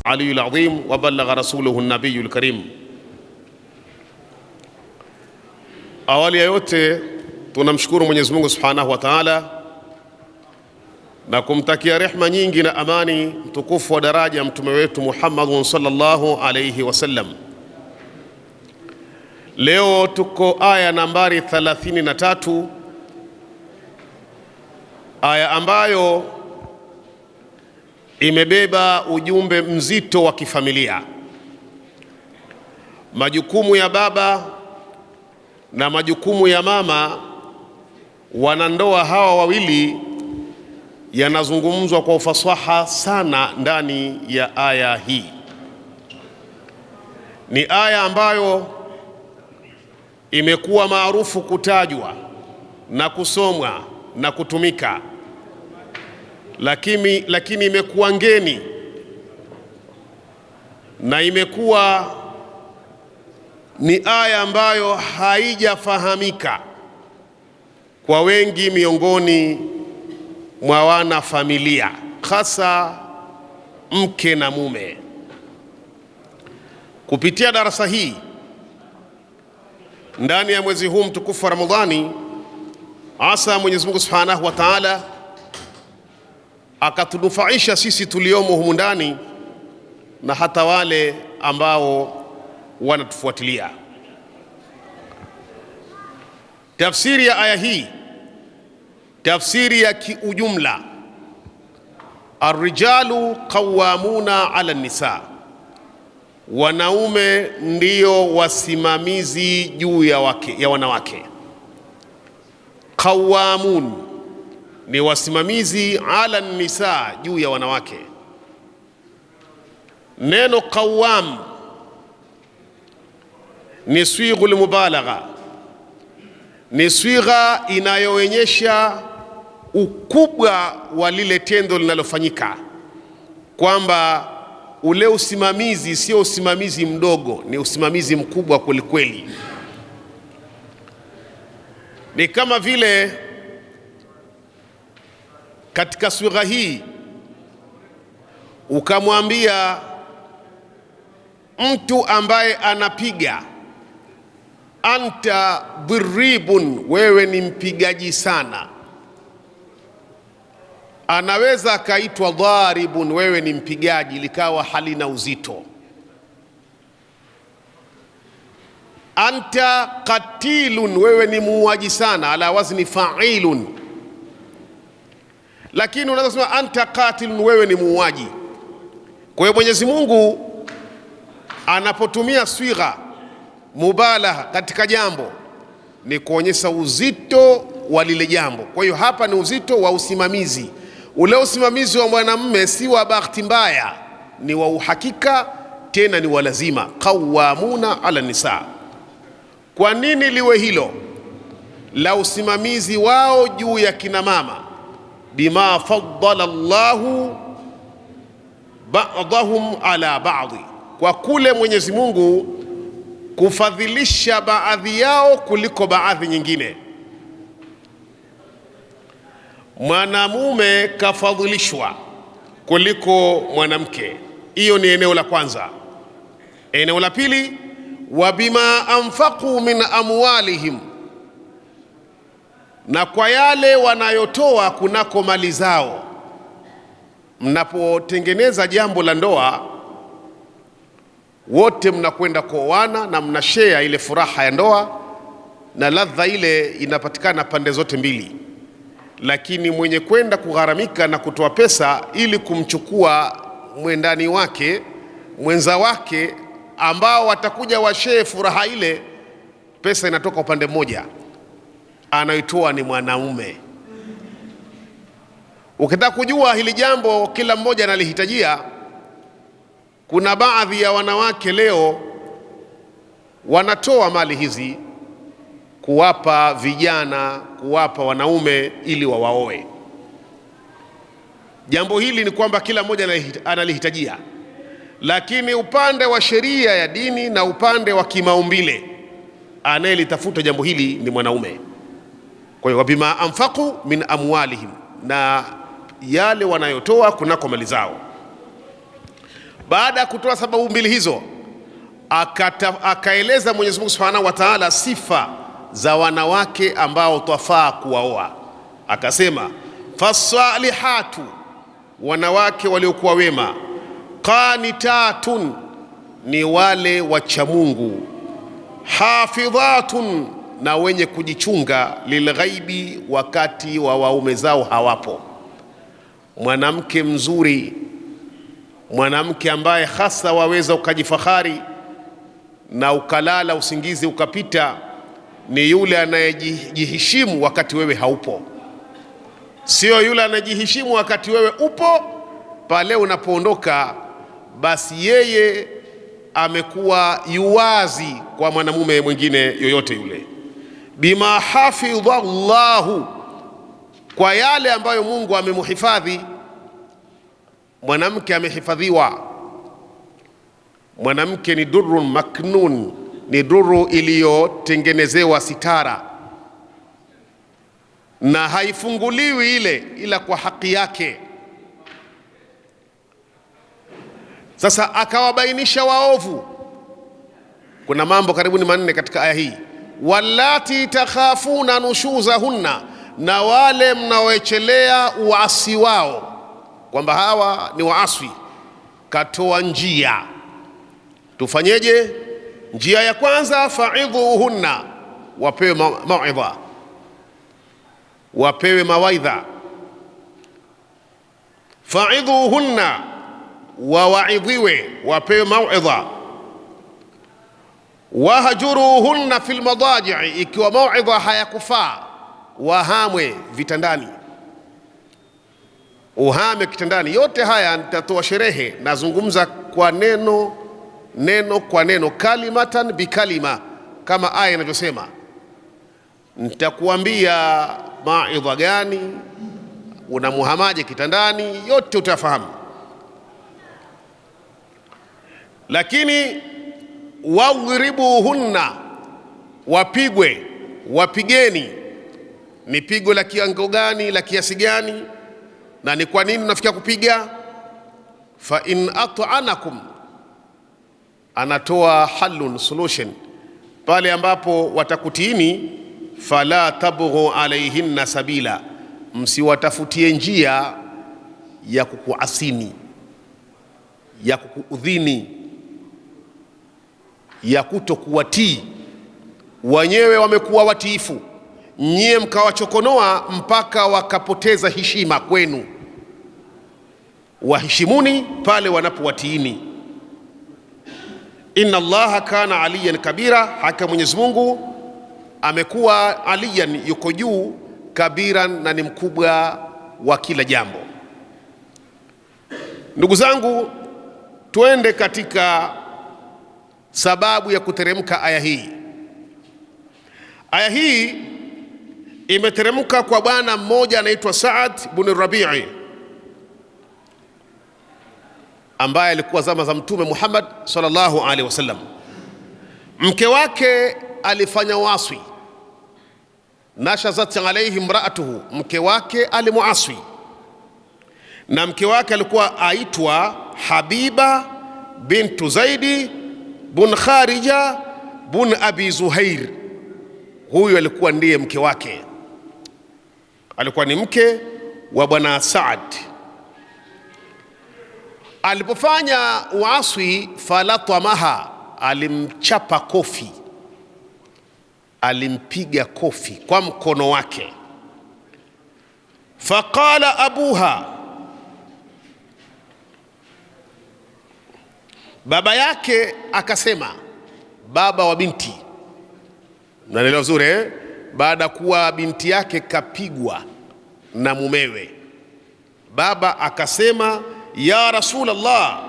aliyyul azim wa ballagha rasuluhu an-nabiyyul karim. Awali ya yote tunamshukuru Mwenyezi Mungu Subhanahu wa Ta'ala na kumtakia rehma nyingi na amani mtukufu wa daraja mtume wetu Muhammad sallallahu alayhi wasallam. Leo tuko aya nambari 33, aya ambayo imebeba ujumbe mzito wa kifamilia. Majukumu ya baba na majukumu ya mama, wanandoa hawa wawili, yanazungumzwa kwa ufasaha sana ndani ya aya hii. Ni aya ambayo imekuwa maarufu kutajwa na kusomwa na kutumika, lakini imekuwa ngeni na imekuwa ni aya ambayo haijafahamika kwa wengi miongoni mwa wana familia, hasa mke na mume. Kupitia darasa hii ndani ya mwezi huu mtukufu wa Ramadhani, asa Mwenyezi Mungu Subhanahu wa Ta'ala akatunufaisha sisi tuliomo humu ndani na hata wale ambao wanatufuatilia. Tafsiri ya aya hii, tafsiri ya kiujumla: Ar-rijalu qawwamuna 'ala an-nisa, wanaume ndio wasimamizi juu ya wanawake. Qawwamun ni wasimamizi, 'ala an-nisa, juu ya wanawake. Neno qawwam ni swighul mubalagha, ni swigha inayoonyesha ukubwa wa lile tendo linalofanyika, kwamba ule usimamizi sio usimamizi mdogo, ni usimamizi mkubwa kwelikweli. Ni kama vile katika swigha hii ukamwambia mtu ambaye anapiga, anta dhiribun, wewe ni mpigaji sana. Anaweza akaitwa dharibun, wewe ni mpigaji, likawa halina uzito. Anta qatilun, wewe ni muuaji sana, ala wazni fa'ilun. Lakini unaweza kusema anta qatilun, wewe ni muuaji. Kwa hiyo Mwenyezi Mungu anapotumia swigha mubalagha katika jambo ni kuonyesha uzito wa lile jambo. Kwa hiyo hapa ni uzito wa usimamizi. Ule usimamizi wa mwanamume si wa bahati mbaya, ni wa uhakika, tena ni wa lazima. Qawwamuna 'ala nisa. Kwa nini liwe hilo la usimamizi wao juu ya kina mama? Bima faddala Allahu ba'dahum 'ala ba'dhi, kwa kule Mwenyezi Mungu kufadhilisha baadhi yao kuliko baadhi nyingine. Mwanamume kafadhilishwa kuliko mwanamke. Hiyo ni eneo la kwanza. Eneo la pili, wa bima anfaqu min amwalihim, na kwa yale wanayotoa kunako mali zao. Mnapotengeneza jambo la ndoa, wote mnakwenda kuoana na mnashare ile furaha ya ndoa, na ladha ile inapatikana pande zote mbili. Lakini mwenye kwenda kugharamika na kutoa pesa ili kumchukua mwendani wake, mwenza wake, ambao watakuja washare furaha ile, pesa inatoka upande mmoja, anaitoa ni mwanaume. Ukitaka kujua hili jambo kila mmoja analihitajia, kuna baadhi ya wanawake leo wanatoa mali hizi kuwapa vijana, kuwapa wanaume ili wawaoe. Jambo hili ni kwamba kila mmoja analihitajia, lakini upande wa sheria ya dini na upande wa kimaumbile, anayelitafuta jambo hili ni mwanaume. Kwa hiyo bima anfaqu min amwalihim, na yale wanayotoa kunako mali zao. Baada ya kutoa sababu mbili hizo, akaeleza Mwenyezi Mungu Subhanahu wa Ta'ala sifa za wanawake ambao twafaa kuwaoa. Akasema fasalihatu, wanawake waliokuwa wema, qanitatun, ni wale wacha Mungu, hafidhatun, na wenye kujichunga, lilghaibi, wakati wa waume zao hawapo. Mwanamke mzuri, mwanamke ambaye hasa waweza ukajifahari na ukalala usingizi ukapita, ni yule anayejiheshimu wakati wewe haupo, sio yule anayejiheshimu wakati wewe upo. Pale unapoondoka, basi yeye amekuwa yuwazi kwa mwanamume mwingine yoyote yule. Bima hafidha Allahu, kwa yale ambayo Mungu amemuhifadhi. Mwanamke amehifadhiwa. Mwanamke ni durrun maknun, ni duru iliyotengenezewa sitara, na haifunguliwi ile ila kwa haki yake. Sasa akawabainisha waovu. Kuna mambo karibu ni manne katika aya hii. Wallati takhafuna nushuzahunna, na wale mnaoechelea uasi wao, kwamba hawa ni waaswi. Katoa njia, tufanyeje? Njia ya kwanza, fa'idhuhunna, wapewe mauidha, wapewe mawaidha. Fa'idhuhunna, wawaidhiwe, wapewe mauidha. Wahjuruhunna fil madaji'i, ikiwa mauidha hayakufaa, wahamwe vitandani, uhame kitandani. Yote haya nitatoa sherehe, nazungumza kwa neno kwa neno, kalimatan bikalima, kama aya inavyosema. Nitakuambia maidha gani, unamuhamaje kitandani, yote utafahamu. Lakini wadhribuhunna, wapigwe, wapigeni. Ni pigo la kiwango gani, la kiasi gani, na ni kwa nini nafikia kupiga? Fa in at'anakum, anatoa halun, solution, pale ambapo watakutiini. Fala tabghu alaihinna sabila, msiwatafutie njia ya kukuasini, ya kukuudhini, ya kutokuwatii. Wenyewe wamekuwa watiifu, nyie mkawachokonoa mpaka wakapoteza heshima kwenu. Waheshimuni pale wanapowatiini. Inna Allaha kana aliyan kabira, hakika Mwenyezi Mungu amekuwa aliyan, yuko juu, kabiran, na ni mkubwa wa kila jambo. Ndugu zangu, tuende katika sababu ya kuteremka aya hii. Aya hii imeteremka kwa bwana mmoja anaitwa Saad bin Rabi'i, ambaye alikuwa zama za Mtume Muhammad sallallahu alaihi wasallam. Mke wake alifanya waswi, nashazat alayhi imraatuhu, mke wake alimuaswi, na mke wake alikuwa aitwa Habiba bintu Zaidi bun Kharija bun Abi Zuhair. Huyu alikuwa ndiye mke wake, alikuwa ni mke wa bwana Saad. Alipofanya uaswi, falatamaha, alimchapa kofi, alimpiga kofi kwa mkono wake. Faqala abuha, baba yake akasema, baba wa binti, mnaelewa vizuri eh? Baada kuwa binti yake kapigwa na mumewe, baba akasema, ya Rasulullah,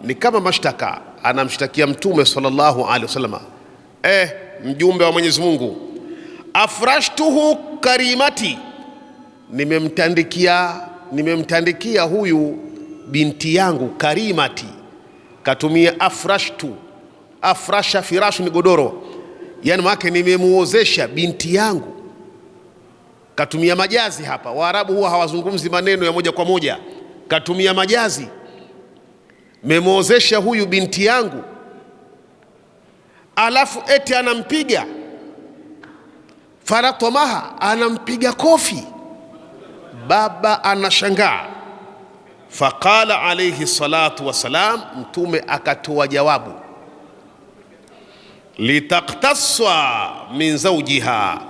ni kama mashtaka, anamshtakia Mtume sallallahu alaihi wasallam. Mjumbe wa Mwenyezi Mungu, afrashtuhu karimati, nimemtandikia huyu binti yangu karimati. Katumia afrashtu, afrasha, firashu ni godoro, yani maana nimemuozesha binti yangu. Katumia majazi hapa. Waarabu huwa hawazungumzi maneno ya moja kwa moja, katumia majazi. memwozesha huyu binti yangu, alafu eti anampiga faratomaha, anampiga kofi. Baba anashangaa. Faqala alayhi salatu wassalam, Mtume akatoa jawabu, litaktaswa min zawjiha,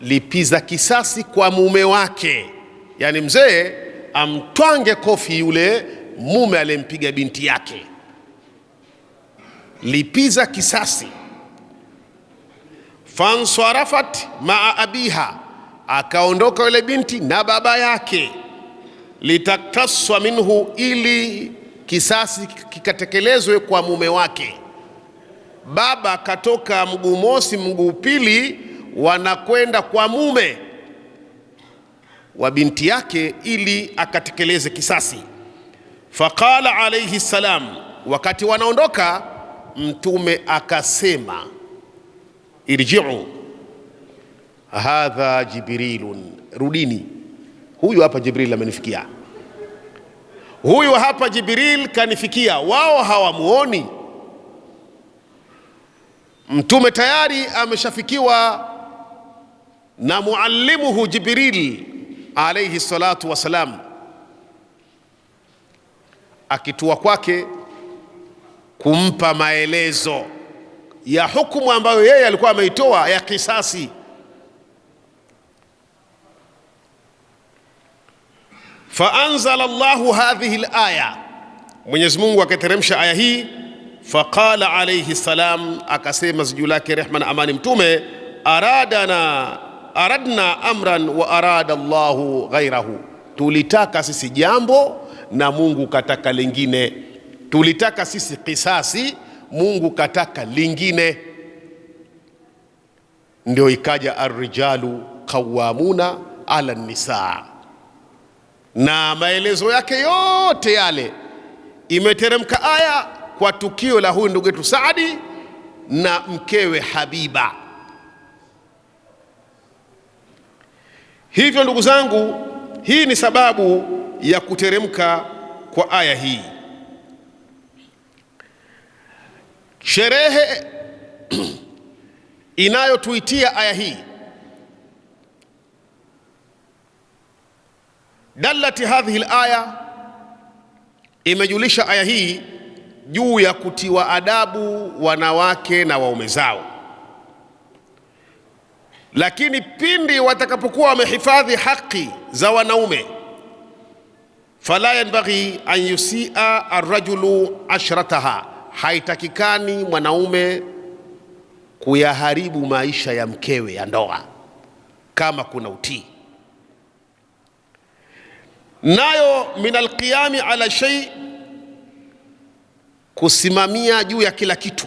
lipiza kisasi kwa mume wake. Yani mzee amtwange kofi yule mume aliyempiga binti yake, lipiza kisasi. Fansarafat maa abiha, akaondoka yule binti na baba yake, litaktaswa minhu, ili kisasi kikatekelezwe kwa mume wake. Baba katoka mguu mosi mguu pili, wanakwenda kwa mume wa binti yake ili akatekeleze kisasi. Faqala alayhi salam, wakati wanaondoka Mtume akasema, irji'u hadha Jibrilun, rudini, huyu hapa Jibril amenifikia, huyu hapa Jibril kanifikia. Wao hawamuoni. Mtume tayari ameshafikiwa na muallimuhu Jibril alayhi salatu wasalam, akitua kwake kumpa maelezo ya hukumu ambayo yeye alikuwa ameitoa ya kisasi. Faanzala Allahu hadhihi alaya, Mwenyezi Mungu akateremsha aya hii. Faqala alayhi salam, akasema juu lake rehma na amani Mtume, aradna amran wa arada Allahu ghairahu, tulitaka sisi jambo na Mungu kataka lingine. Tulitaka sisi kisasi, Mungu kataka lingine. Ndio ikaja arrijalu qawwamuna ala nisaa, na maelezo yake yote yale imeteremka aya kwa tukio la huyu ndugu yetu Saadi na mkewe Habiba. Hivyo ndugu zangu, hii ni sababu ya kuteremka kwa aya hii. Sherehe inayotuitia aya hii, dalati hadhihi alaya, imejulisha aya hii juu ya kutiwa adabu wanawake na waume zao, lakini pindi watakapokuwa wamehifadhi haki za wanaume, fala yanbaghi an yusia arrajulu ashrataha, haitakikani mwanaume kuyaharibu maisha ya mkewe ya ndoa kama kuna utii. Nayo min alqiyami ala shay, kusimamia juu ya kila kitu.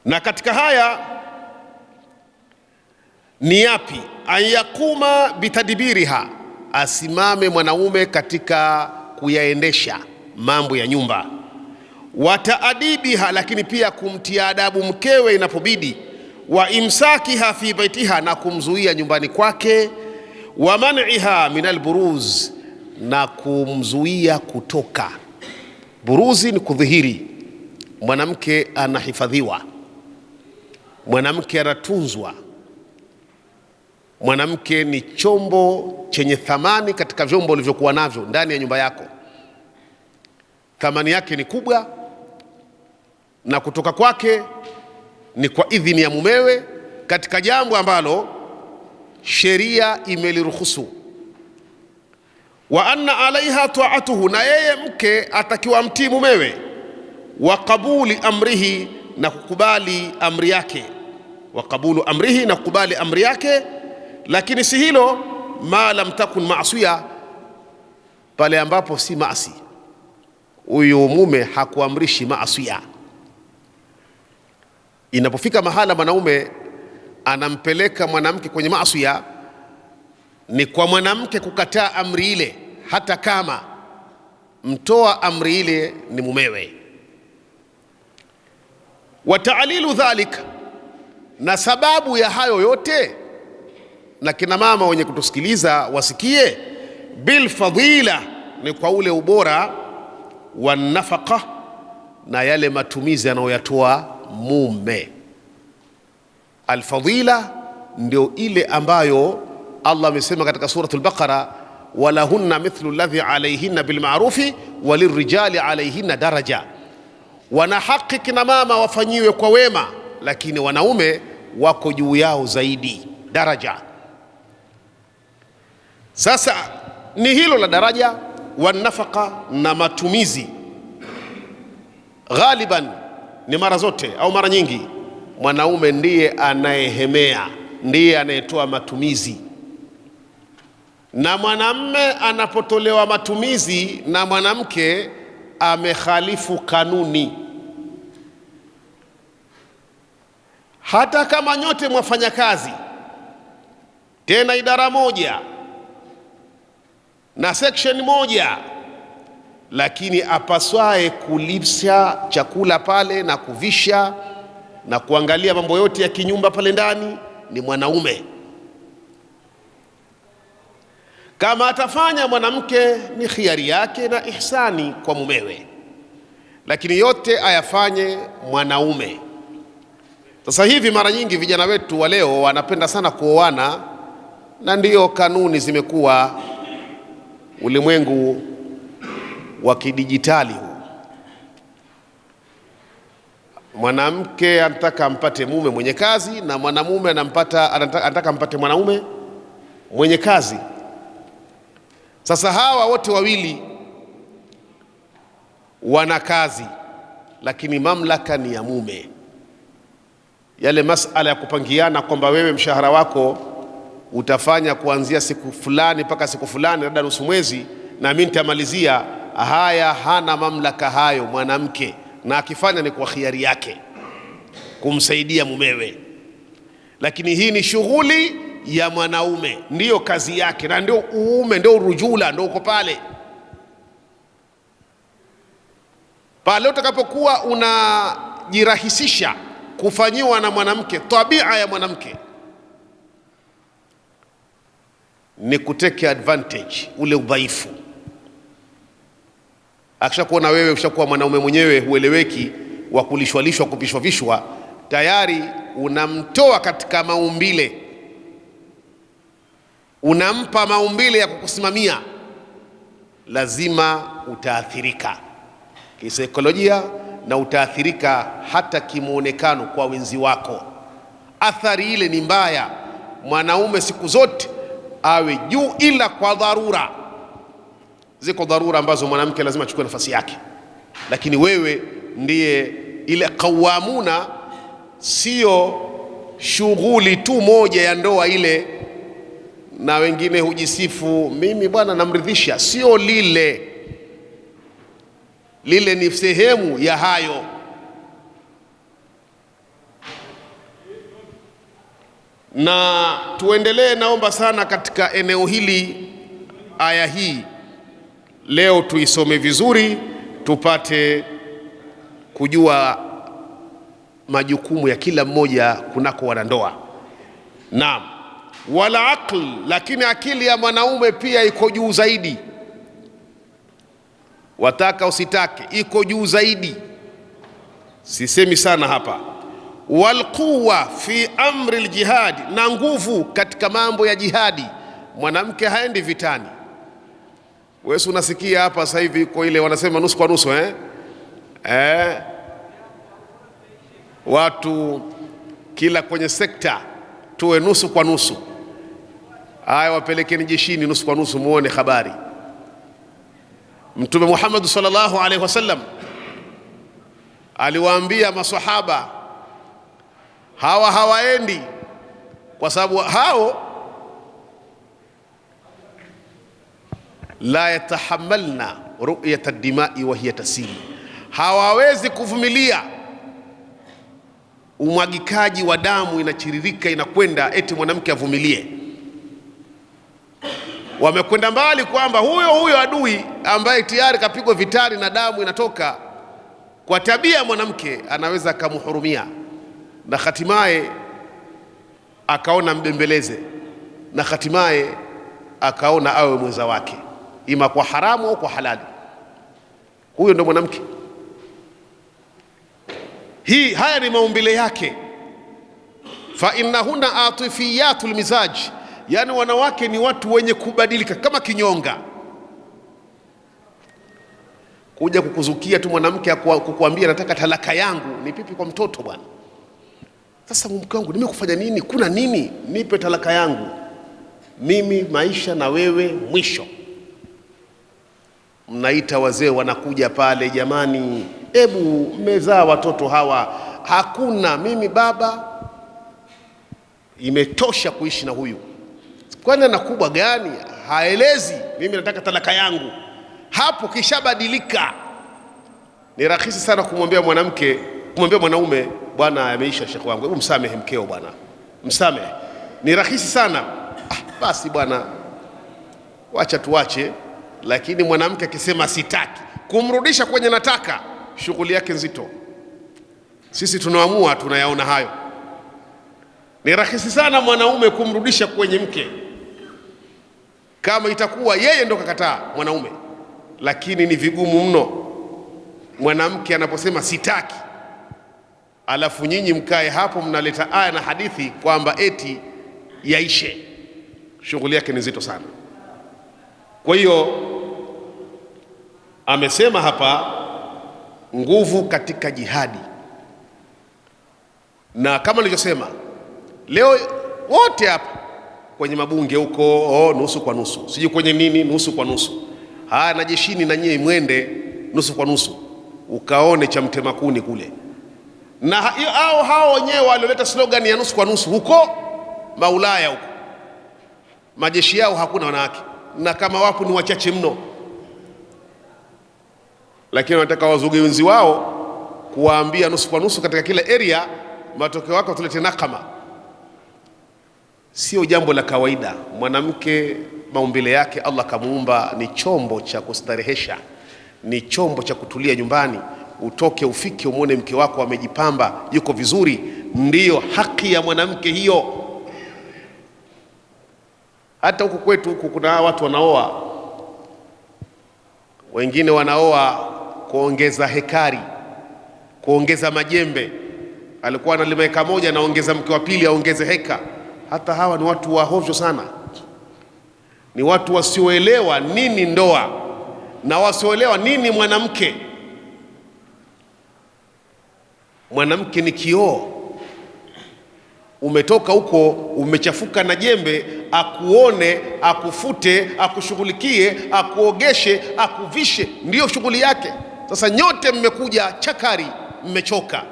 Na katika haya ni yapi? An yakuma bitadbiriha, asimame mwanaume katika kuyaendesha mambo ya nyumba. Wa taadibiha, lakini pia kumtia adabu mkewe inapobidi. Wa imsakiha fi baitiha, na kumzuia nyumbani kwake. Wa man'iha min alburuz, na kumzuia kutoka. Buruzi ni kudhihiri. Mwanamke anahifadhiwa, mwanamke anatunzwa, mwanamke ni chombo chenye thamani katika vyombo ulivyokuwa navyo ndani ya nyumba yako. Thamani yake ni kubwa, na kutoka kwake ni kwa idhini ya mumewe katika jambo ambalo sheria imeliruhusu. Wa anna alaiha taatuhu, na yeye mke atakiwa mtii mumewe. Wa qabuli amrihi, na kukubali amri yake. Wa qabulu amrihi, na kukubali amri yake. Lakini si hilo, ma lam takun maasiya, pale ambapo si maasi. Huyu mume hakuamrishi maasiya. Inapofika mahala mwanaume anampeleka mwanamke kwenye maasiya, ni kwa mwanamke kukataa amri ile, hata kama mtoa amri ile ni mumewe. Wa ta'lilu dhalika, na sababu ya hayo yote, na kina mama wenye kutusikiliza wasikie, bilfadila ni kwa ule ubora wa nafaka na yale matumizi anayoyatoa mume. Alfadila ndio ile ambayo Allah amesema katika suratul Baqara, walahunna mithlu alladhi alayhinna bilma'rufi walirrijali alayhinna daraja. Wana haki kina mama wafanyiwe kwa wema, lakini wanaume wako juu yao zaidi daraja. Sasa ni hilo la daraja wa nafaka na matumizi. Ghaliban ni mara zote au mara nyingi mwanaume ndiye anayehemea, ndiye anayetoa matumizi, na mwanamme anapotolewa matumizi na mwanamke amekhalifu kanuni. Hata kama nyote mwafanya kazi tena idara moja na section moja, lakini apaswaye kulisha chakula pale na kuvisha na kuangalia mambo yote ya kinyumba pale ndani ni mwanaume. Kama atafanya mwanamke ni khiari yake na ihsani kwa mumewe, lakini yote ayafanye mwanaume. Sasa hivi mara nyingi vijana wetu wa leo wanapenda sana kuoana, na ndiyo kanuni zimekuwa ulimwengu wa kidijitali huu. Mwanamke anataka ampate mume mwenye kazi na mwanamume anataka ampate mwanaume mwenye kazi. Sasa hawa wote wawili wana kazi, lakini mamlaka ni ya mume. Yale masala ya kupangiana kwamba wewe mshahara wako utafanya kuanzia siku fulani mpaka siku fulani, labda nusu mwezi, na mimi nitamalizia, haya hana mamlaka hayo mwanamke, na akifanya ni kwa khiari yake kumsaidia mumewe. Lakini hii ni shughuli ya mwanaume, ndiyo kazi yake, na ndio uume, ndio urujula, ndio uko pale. Pale utakapokuwa unajirahisisha kufanyiwa na mwanamke, tabia ya mwanamke ni kuteke advantage ule udhaifu. Akishakuona wewe ushakuwa mwanaume mwenyewe hueleweki, wa kulishwalishwa, kupishwavishwa, tayari unamtoa katika maumbile, unampa maumbile ya kukusimamia, lazima utaathirika kisaikolojia na utaathirika hata kimuonekano kwa wenzi wako. Athari ile ni mbaya. Mwanaume siku zote awe juu, ila kwa dharura. Ziko dharura ambazo mwanamke lazima achukue nafasi yake, lakini wewe ndiye ile qawamuna, sio shughuli tu moja ya ndoa ile, na wengine hujisifu mimi bwana namridhisha. Sio lile ni sehemu ya hayo. Na tuendelee, naomba sana katika eneo hili, aya hii leo tuisome vizuri, tupate kujua majukumu ya kila mmoja kunako wanandoa. Naam, wala aql, lakini akili ya mwanaume pia iko juu zaidi. Wataka usitake, iko juu zaidi. Sisemi sana hapa. Wal quwwa fi amri aljihadi, na nguvu katika mambo ya jihadi. Mwanamke haendi vitani. Wewe unasikia hapa sasa hivi iko ile wanasema nusu kwa nusu, watu kila kwenye sekta tuwe nusu kwa nusu. Haya, wapelekeni jeshini nusu kwa nusu, muone habari. Mtume Muhammad sallallahu alaihi wasallam aliwaambia maswahaba hawa hawaendi, kwa sababu hao la yatahammalna ru'yat ad-dima'i wa hiya tasili, hawawezi kuvumilia umwagikaji wa damu inachiririka inakwenda, eti mwanamke avumilie. Wamekwenda mbali kwamba huyo adui ambaye tayari kapigwa vitani na damu inatoka, kwa tabia mwanamke anaweza akamhurumia, na hatimaye akaona mbembeleze, na hatimaye akaona awe mwenza wake. ima kwa haramu au kwa halali. Huyo ndo mwanamke. Haya ni maumbile yake. Fa innahunna atifiyatul mizaj, yani wanawake ni watu wenye kubadilika kama kinyonga. Kuja kukuzukia tu mwanamke kukuambia nataka talaka yangu, ni pipi kwa mtoto bwana. Sasa mke wangu nimekufanya nini? Kuna nini? Nipe talaka yangu. Mimi maisha na wewe mwisho. Mnaita wazee wanakuja pale, jamani, hebu mmezaa watoto hawa. Hakuna, mimi baba imetosha kuishi na huyu. Kwani ana kubwa gani? Haelezi, mimi nataka talaka yangu. Hapo kishabadilika. Ni rahisi sana kumwambia mwanaume, bwana ameisha shekhi wangu, hebu msamehe mkeo bwana, msamehe. Ni rahisi sana. Basi bwana, wacha tuache. Lakini mwanamke akisema sitaki, kumrudisha kwenye nataka, shughuli yake nzito. Sisi tunaamua, tunayaona hayo. Ni rahisi sana mwanaume kumrudisha kwenye mke kama itakuwa yeye ndo kakataa mwanaume, lakini ni vigumu mno mwanamke anaposema sitaki, alafu nyinyi mkae hapo mnaleta aya na hadithi kwamba eti yaishe. Shughuli yake ni nzito sana. Kwa hiyo amesema hapa nguvu katika jihadi, na kama nilivyosema leo wote hapa kwenye mabunge huko, nusu kwa nusu, sijui kwenye nini, nusu kwa nusu. Haya, na jeshini na nyie mwende nusu kwa nusu, ukaone cha mtema kuni kule. Na hao wenyewe walioleta slogan ya nusu kwa nusu huko Maulaya huko, majeshi yao hakuna wanawake, na kama wapo ni wachache mno. Lakini wanataka wazuge wenzi wao kuwaambia nusu kwa nusu katika kila area, matokeo yake tulete nakama. Sio jambo la kawaida. Mwanamke maumbile yake Allah kamuumba ni chombo cha kustarehesha, ni chombo cha kutulia nyumbani. Utoke ufike umwone mke wako amejipamba, yuko vizuri. Ndiyo haki ya mwanamke hiyo. Hata huku kwetu huku kuna watu wanaoa, wengine wanaoa kuongeza hekari, kuongeza majembe. Alikuwa analima eka moja, anaongeza mke wa pili aongeze heka. Hata hawa ni watu wahovyo sana, ni watu wasioelewa nini ndoa na wasioelewa nini mwanamke. Mwanamke ni kioo. Umetoka huko umechafuka na jembe, akuone, akufute, akushughulikie, akuogeshe, akuvishe, ndiyo shughuli yake. Sasa nyote mmekuja chakari, mmechoka.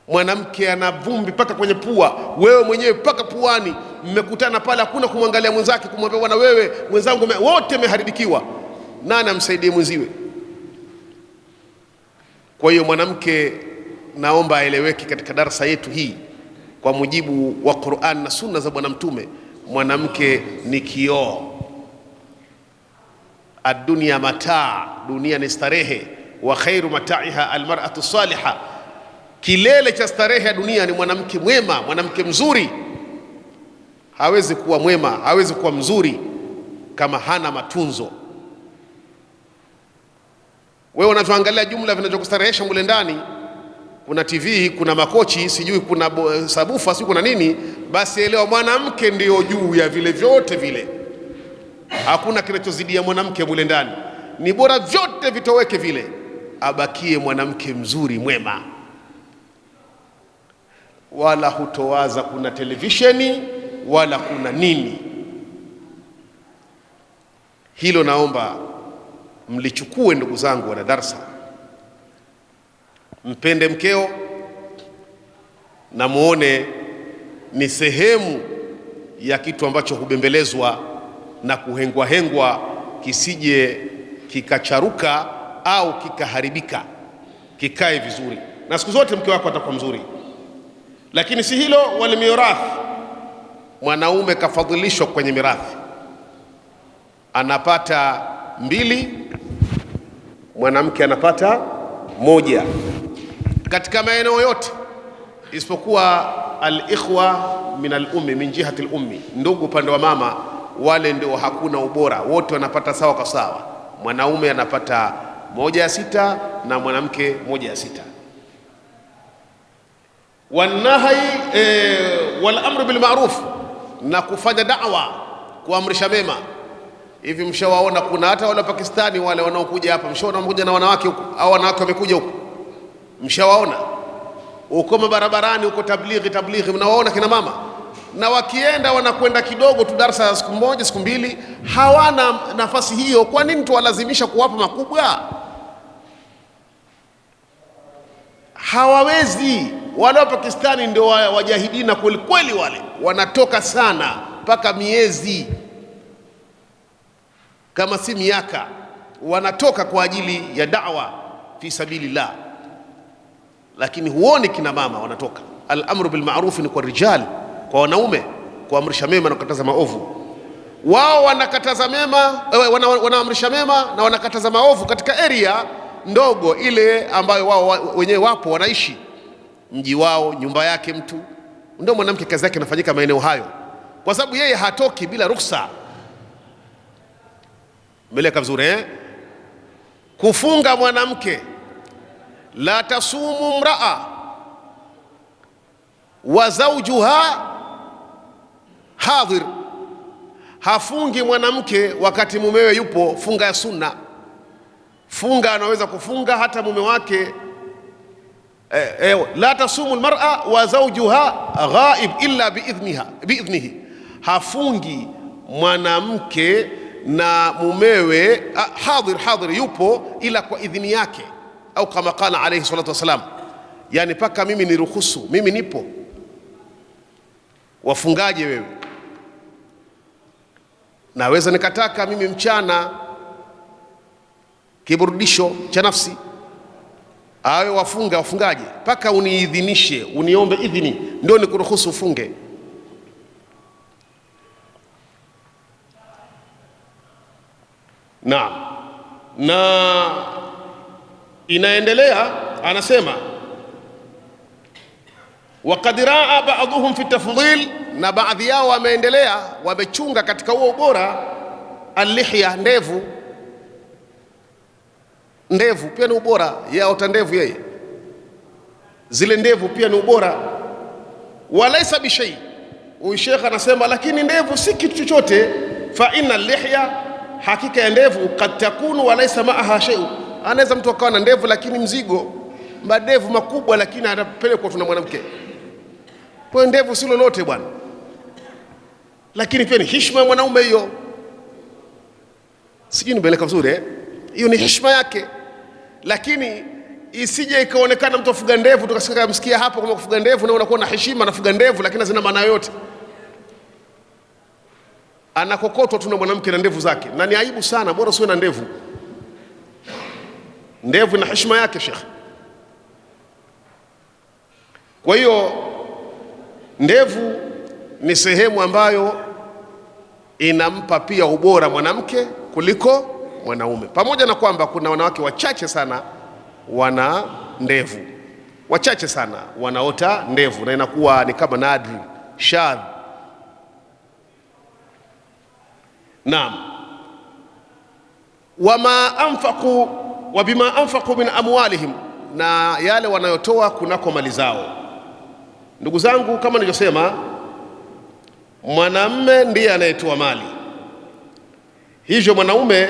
Mwanamke ana vumbi paka kwenye pua, wewe mwenyewe paka puani. Mmekutana pale, hakuna kumwangalia mwenzake, kumwambia bwana wewe mwenzangu, wote mmeharibikiwa. Nani amsaidie mwenziwe? Kwa hiyo mwanamke, naomba aeleweke katika darasa yetu hii kwa mujibu wa Qur'an na sunna za Bwana Mtume. Mwanamke ni kioo. Ad-dunya mataa, dunia ni starehe. Wa khairu mataiha almar'atu salihah, kilele cha starehe ya dunia ni mwanamke mwema, mwanamke mzuri. Hawezi kuwa mwema, hawezi kuwa mzuri kama hana matunzo. Wewe unavyoangalia jumla vinachokustarehesha mule ndani, kuna TV, kuna makochi, sijui kuna sabufa, sijui kuna nini, basi elewa mwanamke ndio juu ya vile vyote vile. Hakuna kinachozidia mwanamke mule ndani. Ni bora vyote vitoweke vile, abakie mwanamke mzuri mwema. Wala hutowaza kuna televisheni wala kuna nini. Hilo naomba mlichukue ndugu zangu wana darasa. Mpende mkeo na muone ni sehemu ya kitu ambacho hubembelezwa na kuhengwa hengwa, kisije kikacharuka au kikaharibika, kikae vizuri. Na siku zote mke wako atakuwa mzuri. Lakini si hilo, wale mirathi, mwanaume kafadhilishwa kwenye mirathi, anapata 2, mwanamke anapata 1 katika maeneo yote isipokuwa al-ikhwa min al-ummi, min jihati al-ummi, ndugu upande wa mama wale ndio hakuna ubora, wote wanapata sawa kwa sawa. Mwanaume anapata 1/6 na mwanamke 1/6. Wanahi wal amru bil ma'ruf, na kufanya da'wa, kuamrisha mema. Hivi mshawaona kuna hata wale Pakistani wale wanaokuja hapa, mshaona wanakuja na wanawake huko, au wanawake wamekuja huko, mshawaona uko barabarani huko, tablighi, mnawaona kina mama, na wakienda wanakwenda kidogo tu darasa siku moja siku mbili, hawana nafasi hiyo. Kwa nini tuwalazimisha kuwapa makubwa? Hawawezi. Wale wa Pakistani ndio wajahidina kweli kweli, wale wanatoka sana mpaka miezi kama si miaka, wanatoka kwa ajili ya da'wa fi sabilillah. Lakini huoni kina mama wanatoka. Al-amru bil ma'ruf ni kwa rijal, kwa wanaume, kuamrisha mema na kukataza maovu. Wao wanakataza mema, wanaamrisha mema na wanakataza maovu katika area ndogo ile ambayo wao wenyewe wapo wanaishi, mji wao, nyumba yake mtu. Ndio mwanamke kazi yake inafanyika maeneo hayo, kwa sababu yeye hatoki bila ruhusa. Meleka vizuri kufunga mwanamke, la tasumu mraa wa zawjuha hadhir, hafungi mwanamke wakati mumewe yupo. Funga ya sunna, funga anaweza kufunga hata mume wake. La tasumu almar'a wa zawjuha ghaib illa biidhnihi, hafungi mwanamke na mumewe hadhir yupo ila kwa idhini yake, au kama qala alayhi salatu wasalam, yani paka mimi niruhusu, mimi nipo. Wafungaje wewe? Naweza nikataka mimi mchana kiburudisho cha nafsi, awe wafungaje? Paka uniidhinishe, uniombe idhini ndio nikuruhusu ufunge. Na inaendelea, anasema waqad raa ba'dhum fi tafdhil, na baadhi yao wameendelea, wamechunga katika huo ubora. Al-lihya, ndevu pia ni ubora, yeye ota ndevu, yeye zile ndevu pia ni ubora. Walaisa bishai, huyu shekha anasema lakini ndevu si kitu chochote. Fa inna al-lihya, hakika ya ndevu, kad takunu walaisa maaha shay'un, anaweza mtu akawa na ndevu lakini mzigo, madevu makubwa, lakini anapelekwa tuna mwanamke. Kwa ndevu si lolote bwana, lakini pia ni heshima ya mwanaume hiyo. Sijui nimeeleka vizuri hiyo ni heshima yake, lakini isije ikaonekana mtu afuga ndevu tukasikia msikia hapo kama kufuga ndevu na unakuwa na heshima, anafuga ndevu lakini hazina maana yote. Anakokotwa tuna mwanamke na ndevu zake, na ni aibu sana. Bora usiwe na ndevu. Ndevu ina heshima yake, Sheikh. Kwa hiyo ndevu ni sehemu ambayo inampa pia ubora mwanamke kuliko mwanaume, pamoja na kwamba kuna wanawake wachache sana wana ndevu, wachache sana wanaota ndevu, na inakuwa ni kama nadri, shadh. Naam. Wa bima anfaqu min amwalihim, na yale wanayotoa kunako mali zao. Ndugu zangu, kama nilivyosema, mwanamume ndiye anayetoa mali, hivyo mwanaume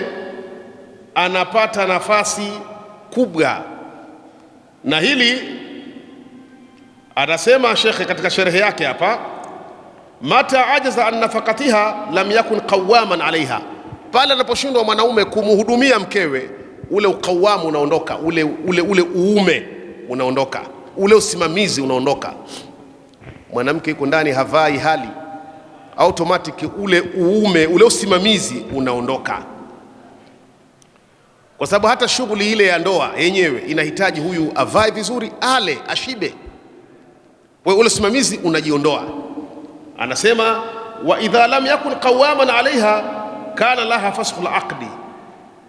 anapata nafasi kubwa. Na hili anasema shekhe katika sherehe yake hapa, mata ajaza an nafaqatiha lam yakun qawaman alaiha, pale anaposhindwa mwanaume kumhudumia mkewe, ule ukawamu unaondoka, ule uume unaondoka, ule usimamizi unaondoka. Mwanamke yuko ndani havai hali, automatic ule uume, ule usimamizi unaondoka, kwa sababu hata shughuli ile ya ndoa yenyewe inahitaji huyu avae vizuri, ale, ashibe. Kwa ule usimamizi unajiondoa. Anasema wa idha lam yakun qawaman alaiha kana laha faskhul aqdi,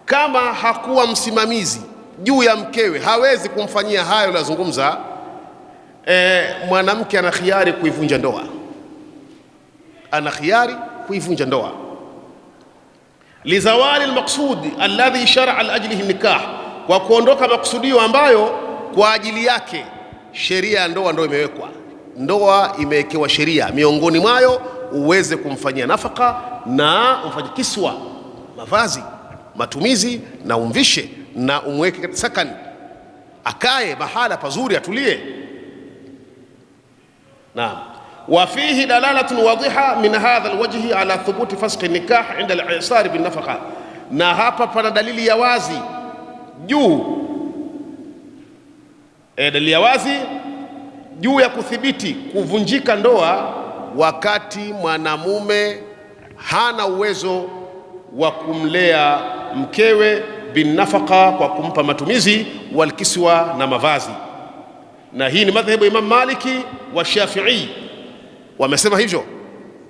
kama hakuwa msimamizi juu ya mkewe, hawezi kumfanyia hayo lazungumza, mwanamke ana khiari kuivunja ndoa, ana khiari kuivunja ndoa. lizawali almaqsud alladhi shar'a liajlihi nikah, kwa kuondoka maksudio ambayo kwa ajili yake sheria ya ndoa ndio imewekwa. Ndoa imewekewa sheria, miongoni mwayo uweze kumfanyia nafaka na umfanyie kiswa, mavazi, matumizi, na umvishe na umweke katika sakani, akae mahala pazuri atulie. Naam. Wa fihi dalalatun wadiha min hadha alwajhi ala thubuti fasq nikah inda al-i'sar bin nafaqa, na hapa pana dalili ya wazi dalili ya wazi juu ya kuthibiti kuvunjika ndoa wakati mwanamume hana uwezo wa kumlea mkewe bin nafaqa, kwa kumpa matumizi, wal kiswa, na mavazi. Na hii ni madhhabu Imam Maliki wa Shafi'i, wamesema hivyo.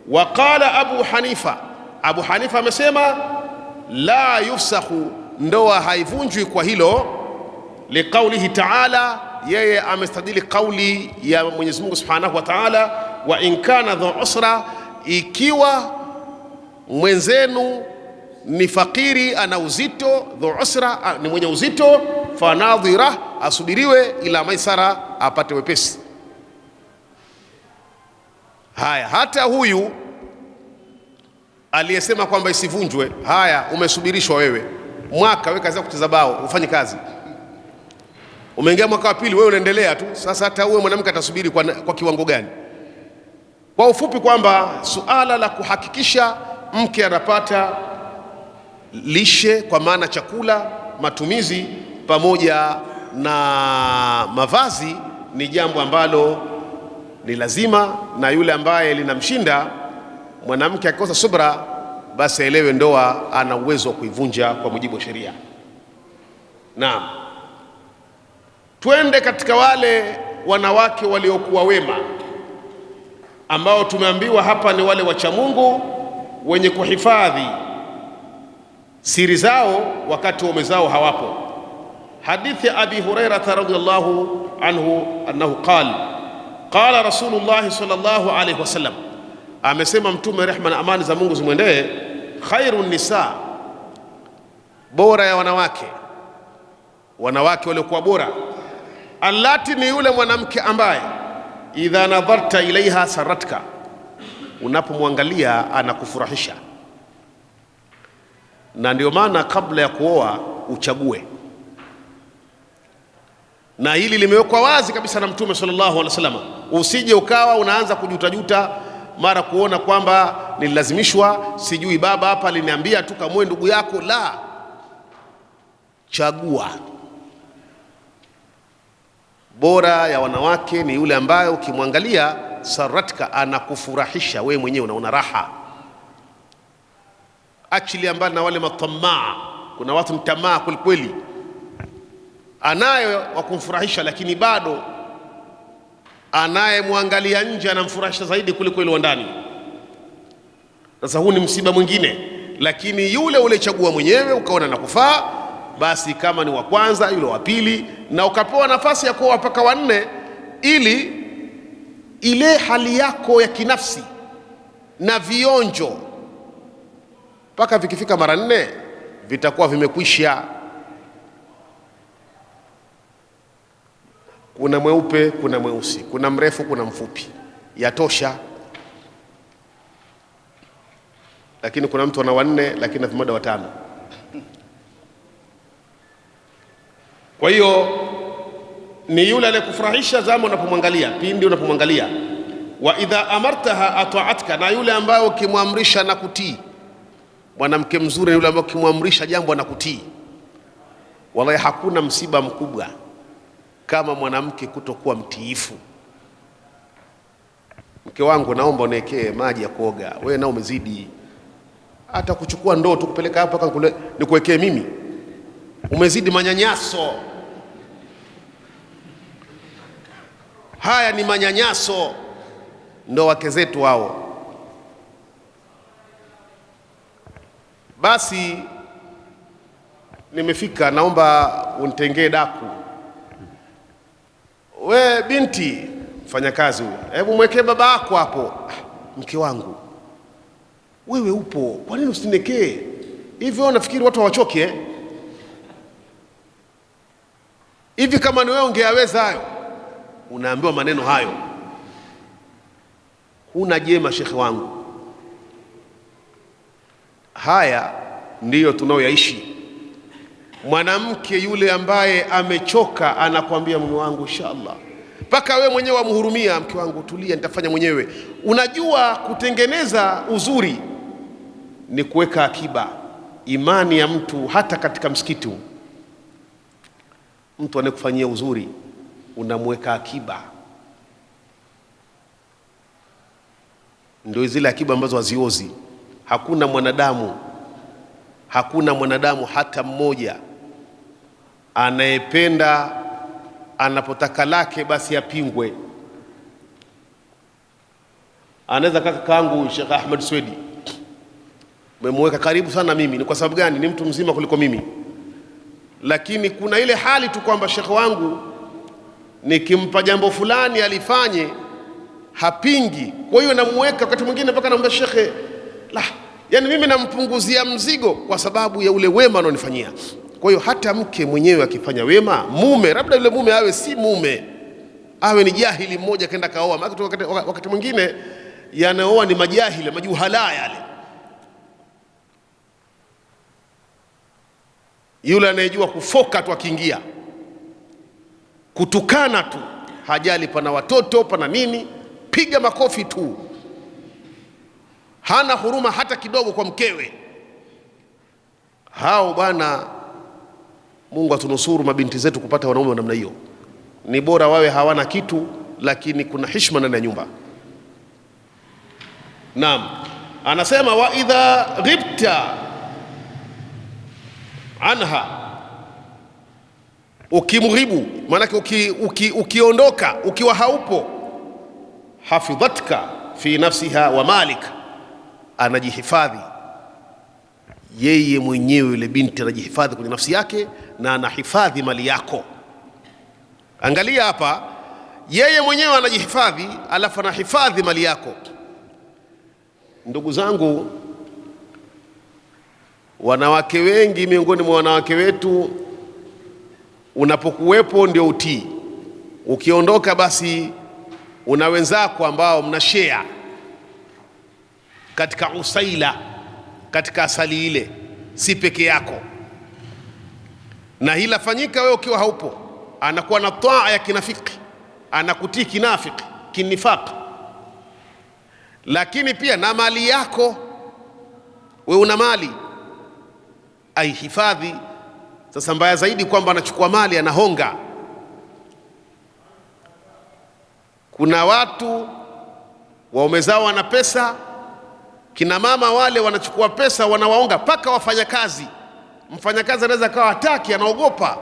Wa qala Abu Hanifa, Abu Hanifa amesema la yufsakhu, ndoa haivunjwi kwa hilo, liqaulihi ta'ala, yeye amestadili kauli ya Mwenyezi Mungu Subhanahu wa Ta'ala, wa in kana dhu usra, ikiwa mwenzenu ni fakiri, ana uzito, dhu usra, ni mwenye uzito, fanadhira, asubiriwe, ila maisara, apate wepesi. Haya, hata huyu aliyesema kwamba isivunjwe, haya, umesubirishwa wewe mwaka, wewe kazi kucheza bao, ufanye kazi, umeingia mwaka wa pili, wewe unaendelea tu. Sasa hata uwe mwanamke atasubiri kwa kiwango gani? Kwa ufupi kwamba suala la kuhakikisha mke anapata lishe, kwa maana chakula, matumizi pamoja na mavazi, ni jambo ambalo ni lazima, na yule ambaye linamshinda mwanamke akikosa subra, basi aelewe ndoa ana uwezo wa kuivunja kwa mujibu wa sheria. Naam. Twende katika wale wanawake waliokuwa wema, ambao tumeambiwa hapa ni wale wacha Mungu wenye kuhifadhi siri zao wakati waume zao hawapo. Hadithi ya Abi Hurairah radhiyallahu anhu annahu qala Rasulullah sallallahu alayhi wasallam, amesema Mtume, rehma na amani za Mungu zimwendee, khairun nisa, bora ya wanawake waliokuwa bora, allati, ni yule mwanamke ambaye idha nadharta ilaiha saratka, unapomwangalia anakufurahisha. Na ndio maana kabla ya kuoa uchague, na hili limewekwa wazi kabisa na Mtume sallallahu alaihi wasallam. Usije ukawa unaanza kujutajuta mara kuona kwamba nililazimishwa, sijui baba hapa aliniambia tu kamwe ndugu yako. La, chagua. Bora ya wanawake ni yule ambaye ukimwangalia saratka, anakufurahisha wewe mwenyewe, unaona raha. Achilia mbali na wale matamaa, kuna watu mtamaa kweli, anaye wa kumfurahisha, lakini bado anayemwangalia nje anamfurahisha zaidi kuliko ile ndani. Sasa huu ni msiba mwingine. Lakini yule ulechagua mwenyewe ukaona nakufaa, basi kama ni wa kwanza, yule wa pili, na ukapewa nafasi ya kuoa mpaka wa nne, ili ile hali yako ya kinafsi na vionjo mpaka vikifika mara 4 vitakuwa vimekwisha. Kuna mweupe, kuna mweusi, kuna mrefu, kuna mfupi, yatosha. Lakini kuna mtu ana 4 lakini vimoda 5. Kwa hiyo ni yule aliyekufurahisha zama unapomwangalia, pindi unapomwangalia. Wa idha amartaha ata'atka, na yule ambaye ukimwamrisha na kutii. Mwanamke mzuri ni yule ambaye ukimwamrisha jambo na kutii. Wallahi hakuna msiba mkubwa kama mwanamke kutokuwa mtiifu. Mke wangu, naomba uniwekee maji ya kuoga, wewe nao umezidi. Hata kuchukua ndoo tu kupeleka hapa nikuwekee mimi, umezidi manyanyaso. Haya ni manyanyaso, ndo wake zetu hao. Basi nimefika, naomba unitengee daku. We binti, fanya kazi huyo, hebu mwekee baba yako hapo. Mke wangu, wewe upo, kwa nini usinekee? Hivyo nafikiri watu hawachoke hivi. Kama ni wewe ungeyaweza hayo, unaambiwa maneno hayo, huna jema shekhi wangu. Haya ndiyo tunaoyaishi. Mwanamke yule ambaye amechoka anakuambia mume wangu inshallah, mpaka wewe mwenyewe wamhurumia, mke wangu tulia, nitafanya mwenyewe. Unajua kutengeneza uzuri ni kuweka akiba. Imani ya mtu hata katika msikiti, mtu anayekufanyia uzuri unamweka akiba, ndio zile akiba ambazo haziozi. Hakuna mwanadamu hata mmoja anayependa anapotaka lake basi apingwe. Anaweza kakaangu Sheikh Ahmed Swedi, memweka karibu sana mimi, ni kwa sababu gani? Ni mtu mzima kuliko mimi, lakini kuna ile hali tu kwamba shekhe wangu nikimpa jambo fulani alifanye hapingi, kwa hiyo namweka. Wakati mwingine mpaka naomba shekhe, yani mimi nampunguzia mzigo kwa sababu ya ule wema anaonifanyia. Kwa hiyo hata mke mwenyewe akifanya wema, mume labda yule mume awe si mume, awe ni jahili mmoja kaenda kaoa. Wakati mwingine yanaoa ni majahili, majuhala yale. Yule anayejua kufoka tu, akiingia kutukana tu, hajali pana watoto pana nini, piga makofi tu, hana huruma hata kidogo kwa mkewe. Hao bwana, Mungu atunusuru mabinti zetu kupata wanaume wa namna hiyo. Ni bora wawe hawana kitu, lakini kuna heshima ndani ya nyumba. Naam, anasema wa idha ghibta anha, ukimghibu maanake ukiondoka, ukiwa haupo, hafidhatka fi nafsiha wa malik, anajihifadhi yeye mwenyewe. Yule binti anajihifadhi kwenye nafsi yake na anahifadhi mali yako. Angalia hapa, yeye mwenyewe anajihifadhi alafu anahifadhi mali yako. Ndugu zangu, wanawake wengi miongoni mwa wanawake wetu, unapokuwepo ndio utii, ukiondoka basi una wenzako ambao mna share katika usaila, katika asali ile, si peke yako. Na hila fanyika wewe ukiwa haupo, anakuwa na taa ya kinafiki, anakutii kinafiki, kinifaq. Lakini pia na mali yako, wewe una mali, aihifadhi. Sasa mbaya zaidi kwamba anachukua mali anahonga. Kuna watu waume zao wana pesa, kina mama wale wanachukua pesa wanawaonga mpaka wafanyakazi. Mfanyakazi anaweza kawa hataki, anaogopa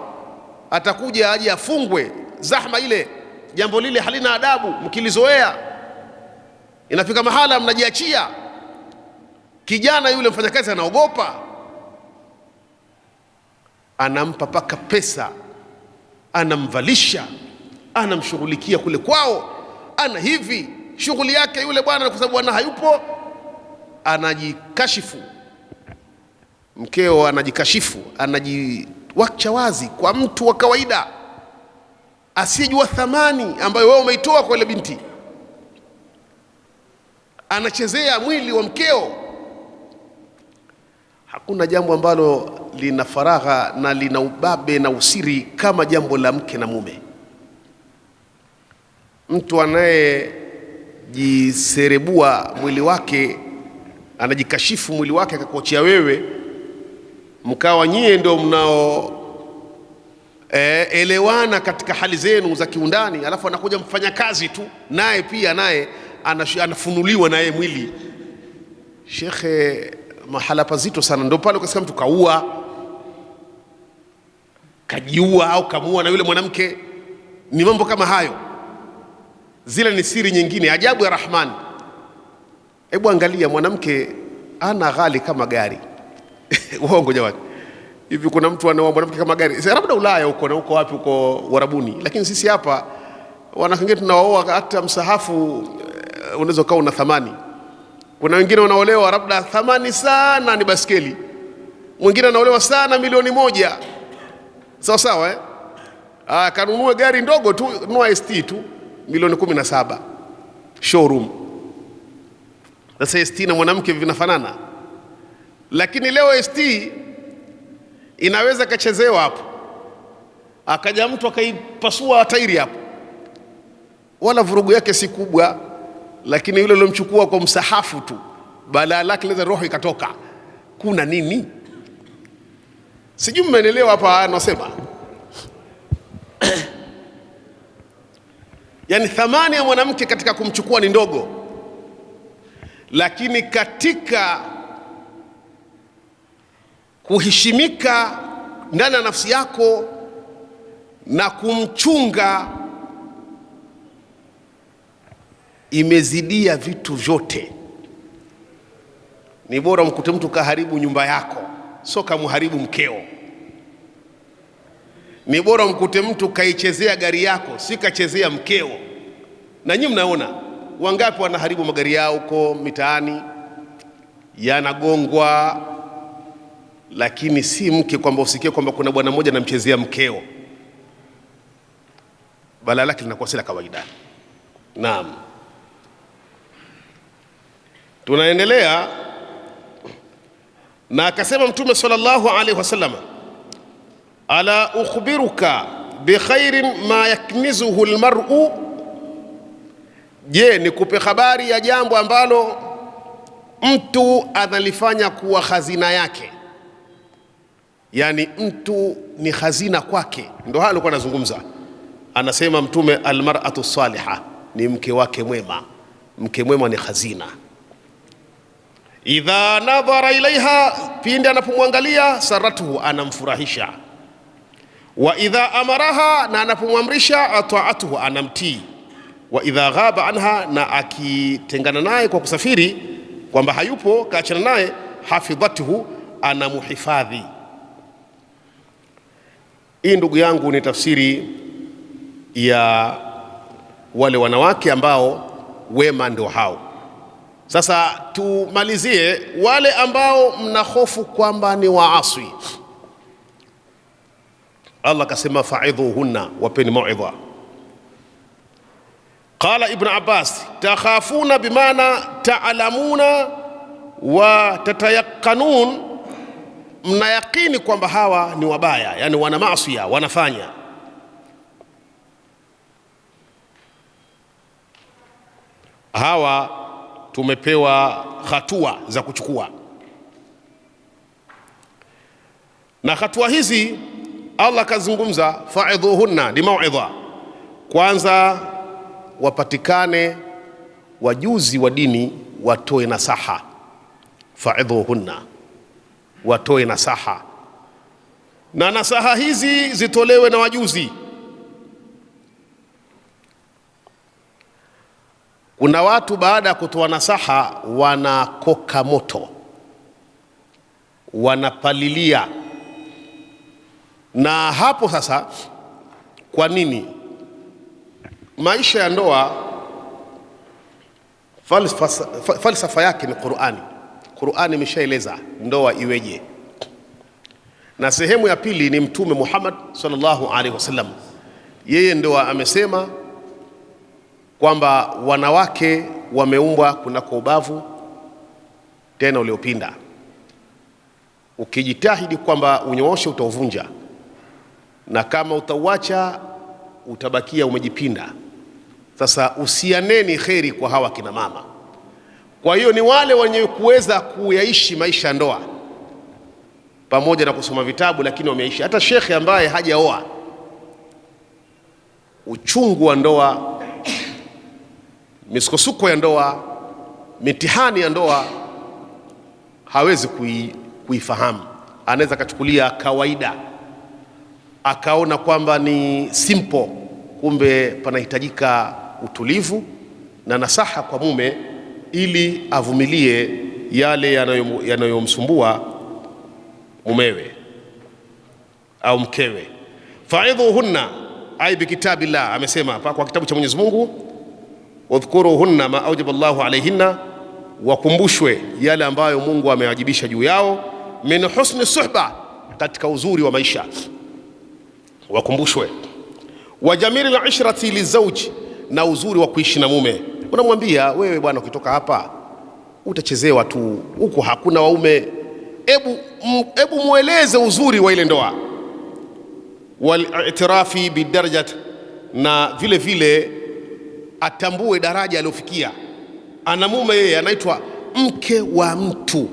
atakuja aje afungwe, zahma ile, jambo lile halina adabu. Mkilizoea inafika mahala mnajiachia. Kijana yule mfanyakazi anaogopa, anampa paka pesa, anamvalisha, anamshughulikia kule kwao, ana hivi shughuli yake yule bwana. Kwa sababu bwana hayupo, anajikashifu. Mkeo anajikashifu, anajiwacha wazi kwa mtu wa kawaida asiyejua thamani ambayo wewe umeitoa kwa ile binti. Anachezea mwili wa mkeo. Hakuna jambo ambalo lina faragha na lina ubabe na usiri kama jambo la mke na mume. Mtu anayejiserebua mwili wake, anajikashifu mwili wake akakuachia wewe, mkawa nyie ndio mnao elewana katika hali zenu za kiundani, alafu anakuja mfanyakazi tu, naye pia naye anafunuliwa na yeye mwili. Shekhe, mahala pazito sana. Ndio pale ukasikia mtu kajiua au kamua na yule mwanamke. Ni mambo kama hayo, zile ni siri nyingine ajabu ya Rahman. Hebu angalia, mwanamke ana ghali kama gari. Uongo jamani? Hivi kuna mtu anaoa mwanamke kama gari? Labda Ulaya huko na huko wapi, huko Warabuni. Lakini sisi hapa wanawake wengine tunaoa hata msahafu unaweza kuwa una thamani. Kuna wengine wanaolewa labda thamani sana ni baskeli. Mwingine anaolewa sana milioni 1, sawa sawa kanunue gari ndogo tu, nunua ST tu milioni 17 showroom. Sasa ST na mwanamke vinafanana, lakini leo ST inaweza kachezewa hapo, akaja mtu akaipasua tairi hapo, wala vurugu yake si kubwa, lakini yule aliyomchukua kwa msahafu tu, balaa lake leza roho ikatoka. Kuna nini? Sijui mmenielewa hapa anasema. Yani thamani ya mwanamke katika kumchukua ni ndogo, lakini katika kuheshimika ndani ya nafsi yako na kumchunga imezidia vitu vyote. Ni bora mkute mtu kaharibu nyumba yako, sio kamharibu mkeo. Ni bora mkute mtu kaichezea gari yako, si kachezea mkeo. Na nyinyi mnaona wangapi wanaharibu magari yao huko mitaani, yanagongwa, lakini si mke, kwamba usikie kwamba kuna bwana mmoja anamchezea mkeo, balaa lake linakuwa si la kawaida. Naam, tunaendelea na akasema Mtume sallallahu alaihi wasallam, ala ukhbiruka bi khairin ma yaknizuhu almar'u, je, nikupe habari ya jambo ambalo mtu analifanya kuwa hazina yake, yani mtu ni hazina kwake. Ndio hali alikuwa anazungumza, anasema Mtume, almar'atu salihah, ni mke wake mwema. Mke mwema ni hazina. Idha nadhara ilaiha, pindi anapomwangalia, saratuhu, anamfurahisha. Wa idha amaraha, na anapomwamrisha, ataatuhu, anamtii. Wa idha ghaba anha, na akitengana naye kwa kusafiri, kwamba hayupo, kaachana naye, hafidhatuhu, anamuhifadhi. Hii ndugu yangu ni tafsiri ya wale wanawake ambao wema ndio hao. Sasa tumalizie wale ambao mna hofu kwamba ni waasi. Allah kasema fa'idhuhunna, wapeni mauidha. Qala Ibn Abbas, takhafuna bimana ta'lamuna wa tatayaqanun, mna yakini kwamba hawa ni wabaya, yani wana maasi wanafanya. Hawa tumepewa hatua za kuchukua, na hatua hizi Allah kazungumza, fa'idhuhunna ni mauidha. Kwanza wapatikane wajuzi wa dini, watoe nasaha. Fa'idhuhunna, watoe nasaha, na nasaha hizi zitolewe na wajuzi. Kuna watu baada ya kutoa nasaha wanakoka moto, wanapalilia. Na hapo sasa, kwa nini? Maisha ya ndoa falsafa yake ni Qur'ani. Qur'ani imeshaeleza ndoa iweje, na sehemu ya pili ni Mtume Muhammad sallallahu alaihi wasallam. Yeye ndio amesema kwamba wanawake wameumbwa kunako ubavu tena uliopinda. Ukijitahidi kwamba unyooshe utauvunja, na kama utauacha utabakia umejipinda. Sasa usianeni kheri kwa hawa kina mama. Kwa hiyo ni wale wenye kuweza kuyaishi maisha ya ndoa pamoja na kusoma vitabu, lakini wameishi. Hata shekhe ambaye hajaoa, uchungu wa ndoa, misukosuko ya ndoa, mitihani ya ndoa hawezi kuifahamu. Anaweza kachukulia kawaida, akaona kwamba ni simple, kumbe panahitajika utulivu na nasaha kwa mume ili avumilie yale yanayomsumbua mumewe au mkewe. Fa'idhuhunna ay bi kitabillah, amesema hapa kwa kitabu cha Mwenyezi Mungu, wadhkuruhunna ma awjaba Allahu alayhinna, wakumbushwe yale ambayo Mungu amewajibisha juu yao. min husni suhba, katika uzuri wa maisha wakumbushwe. Wa jamili al-ishrati lizawji, na uzuri wa kuishi na mume. Unamwambia wewe bwana, ukitoka hapa utachezewa tu, huko hakuna waume. Ebu mueleze uzuri wa ile ndoa. Wal-i'tirafi bidarajat, na vile vile atambue daraja aliyofikia. Ana mume, yeye anaitwa mke wa mtu.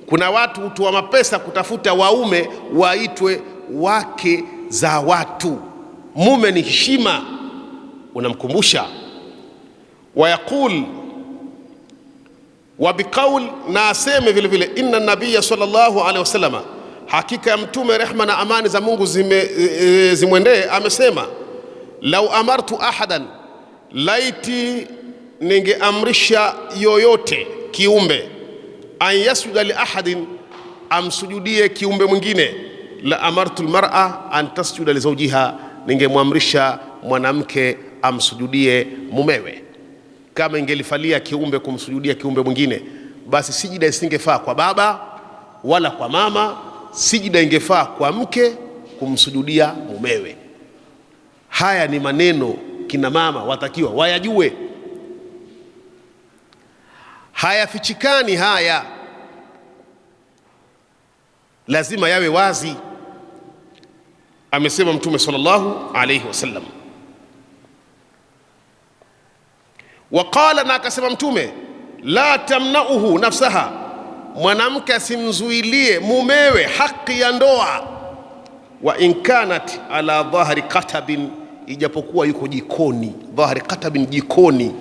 Kuna watu hutoa mapesa kutafuta waume waitwe wake za watu. Mume ni heshima, unamkumbusha. Wayaqul wa biqaul, na aseme vile vile, inna nabiyya sallallahu alaihi wasallam, hakika ya mtume rehma na amani za Mungu zimwendee, amesema, lau amartu ahadan, laiti ningeamrisha yoyote kiumbe, an yasjuda li ahadin, amsujudie kiumbe mwingine, la amartu almar'a an tasjuda li zawjiha, ningemwamrisha mwanamke amsujudie mumewe. Kama ingelifalia kiumbe kumsujudia kiumbe mwingine, basi sijida isingefaa kwa baba wala kwa mama, sijida ingefaa kwa mke kumsujudia mumewe. Haya ni maneno kina mama watakiwa wayajue, hayafichikani haya, lazima yawe wazi. Amesema Mtume sallallahu alayhi wasallam. Waqala, na akasema Mtume, la tamnauhu nafsaha, mwanamke asimzuilie mumewe haki ya ndoa. Wa in kanat ala dhahri katabin, ijapokuwa yuko jikoni. Dhahri katabin, jikoni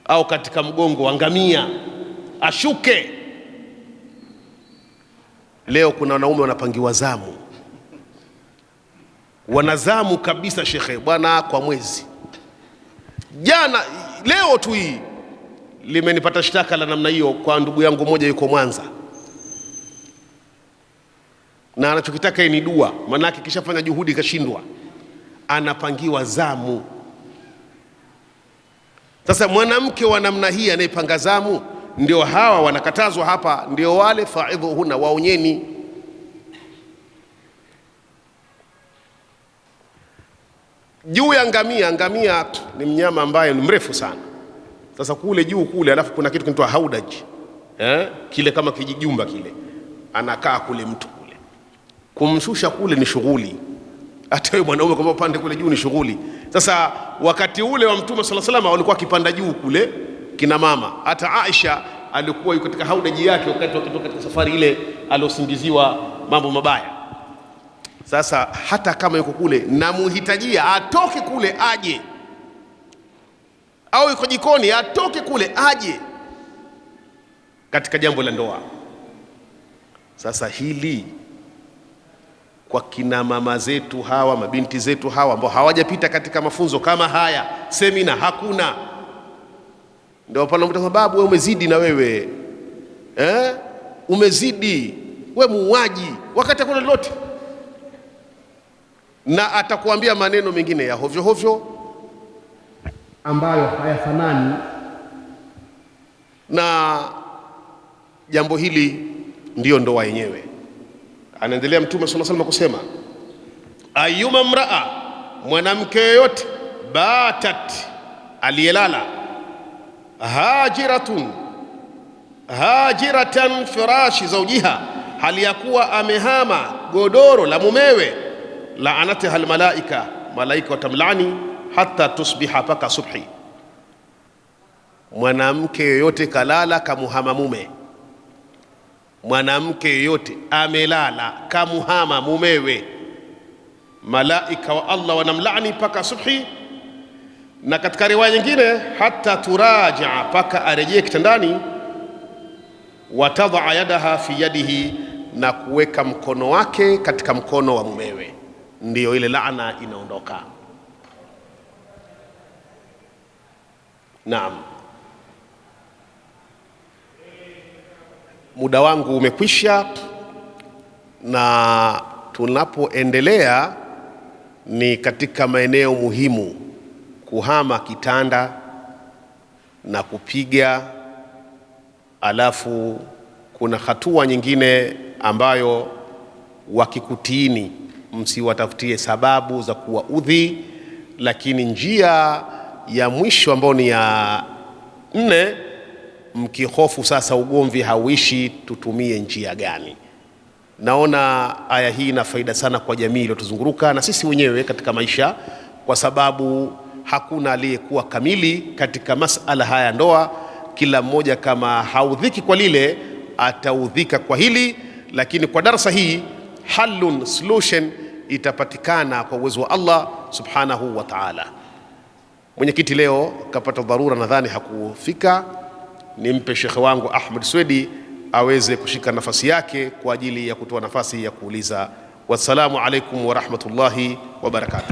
au katika mgongo wa ngamia, ashuke. Leo kuna wanaume wanapangiwa zamu, wanazamu kabisa shekhe bwana, kwa mwezi. Jana leo tu hii limenipata shtaka la namna hiyo kwa ndugu yangu mmoja yuko Mwanza, na anachokitaka ni dua, manake kishafanya juhudi kashindwa, anapangiwa zamu. Sasa mwanamke wa namna hii anayepanga zamu, ndio hawa wanakatazwa hapa, ndio wale fa'idhuhunna, waonyeni. Juu ya ngamia, ngamia ni mnyama ambaye ni mrefu sana. Sasa kule juu kule, alafu kuna kitu kinaitwa haudaj, kile kama kijijumba kile, anakaa kule mtu kule, kumshusha kule ni shughuli. Hata wewe mwanaume kama upande kule juu ni shughuli. Sasa wakati ule wa Mtume sallallahu alaihi wasallam walikuwa akipanda juu kule kina mama. Hata Aisha alikuwa yuko katika haudaji yake wakati wakitoka katika safari ile aliosingiziwa mambo mabaya. Sasa hata kama yuko kule na muhitajia atoke kule aje, au yuko jikoni atoke kule aje katika jambo la ndoa. Sasa hili kwa kina mama zetu hawa, mabinti zetu hawa ambao hawajapita katika mafunzo kama haya, semina hakuna, ndio pale mtu sababu wewe umezidi, na wewe umezidi, wewe muuaji, wakati hakuna lolote. Na atakuambia maneno mengine ya hovyo hovyo ambayo hayafanani na jambo hili. Ndiyo ndoa yenyewe. Anaendelea Mtume sallallahu alaihi wasallam kusema, ayyuma mraa, mwanamke yoyote, batat, aliyelala, hajiratan firashi zawjiha, hali ya kuwa amehama godoro la mumewe, laanatiha almalaika, malaika watamlani hata tusbiha, paka subhi. Mwanamke yoyote kalala kamuhama mume, mwanamke yoyote amelala kamuhama mumewe, malaika wa Allah wanamlani paka subhi. Na katika riwaya nyingine, hata turajaa, paka arejee kitandani, watadha yadaha fi yadihi, na kuweka mkono wake katika mkono wa mumewe, ndiyo ile laana inaondoka. Naam, muda wangu umekwisha, na tunapoendelea ni katika maeneo muhimu: kuhama kitanda na kupiga, alafu kuna hatua nyingine ambayo wakikutiini msiwatafutie sababu za kuwaudhi, lakini njia ya mwisho ambayo ni ya 4, mkihofu sasa ugomvi hauishi, tutumie njia gani? Naona aya hii ina faida sana kwa jamii iliyotuzunguruka na sisi wenyewe katika maisha, kwa sababu hakuna aliyekuwa kamili katika masala haya ndoa. Kila mmoja kama haudhiki kwa lile ataudhika kwa hili, lakini kwa darasa hii halun, solution itapatikana kwa uwezo wa Allah subhanahu wa ta'ala. Mwenyekiti leo kapata dharura, nadhani hakufika. Nimpe shekhe wangu Ahmed Swedi aweze kushika nafasi yake kwa ajili ya kutoa nafasi ya kuuliza. Wassalamu alaikum wa rahmatullahi wa barakatuh.